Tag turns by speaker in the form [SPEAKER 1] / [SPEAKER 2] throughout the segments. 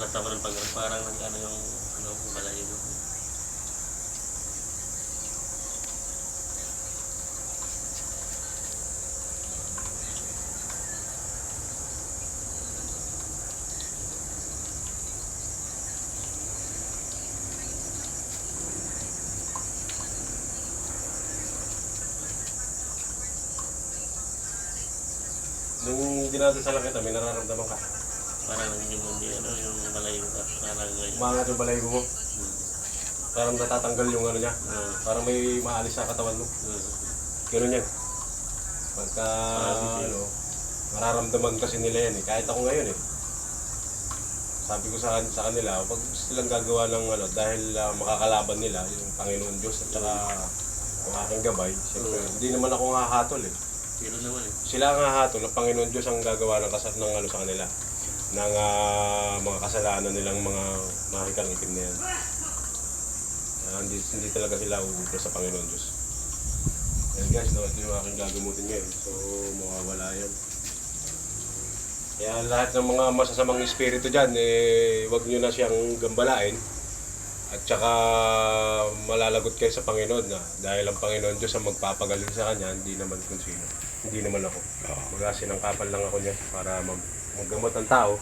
[SPEAKER 1] halata mo ng pag parang nag-ano yung ano, balahibo mo.
[SPEAKER 2] Nung dinadasalan kita, may nararamdaman ka.
[SPEAKER 1] Parang yung hindi ano, yung balahibo ka. Parang ngayon.
[SPEAKER 2] Umangat yung balahibo mo. Parang natatanggal yung ano niya. Parang may maalis sa katawan mo. Gano'n yan. Pagka ano, nararamdaman kasi nila yan eh. Kahit ako ngayon eh. Sabi ko sa kanila, pag silang gagawa ng ano, dahil makakalaban nila, yung Panginoon Diyos at saka yung aking gabay, siyempre, hindi naman ako hahatol eh.
[SPEAKER 1] Pero naman eh.
[SPEAKER 2] Sila ang hahatol, ang Panginoon Diyos ang gagawa ng ano sa kanila. Ng mga kasalanan nilang mga mahikang itim na yan. Hindi talaga sila uubra sa Panginoon Diyos. Ayan guys, ito yung aking gagamutin ngayon. So, mawawala yan. Kaya lahat ng mga masasamang espiritu dyan, huwag nyo na siyang gambalain. At saka malalagot kayo sa Panginoon na dahil ang Panginoon Diyos ang magpapagaling sa Kanya, hindi naman kung sino. Hindi naman ako. Sinangkapan lang ako niya para maggamot ang tao.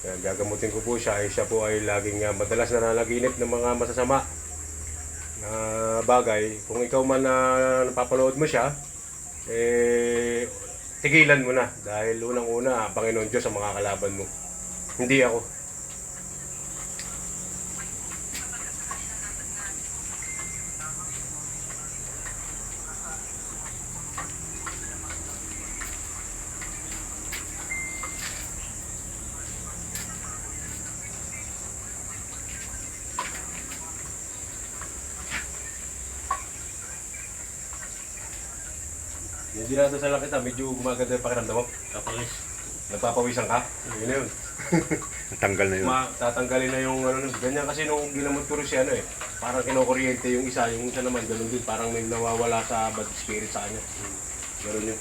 [SPEAKER 2] Kaya gagamutin ko po siya. Siya po ay laging madalas na nanaginip ng mga masasama na bagay. Kung ikaw man napapanood mo siya, tigilan mo na. Dahil unang-una, ang Panginoon Diyos ang makakalaban mo. Hindi ako. Yung dinadasalan kita, medyo gumaganda yung pakiramdam mo.
[SPEAKER 1] Kapalis.
[SPEAKER 2] Nagpapawisan ka? Yun na yun.
[SPEAKER 3] Natanggal na yun.
[SPEAKER 2] Tatanggalin na yung ano, ganyan kasi nung ginamot ko rin si ano eh. Parang kinukuryente yung isa naman, ganun din. Parang may nawawala sa bad spirit sa kanya. Ganun yun.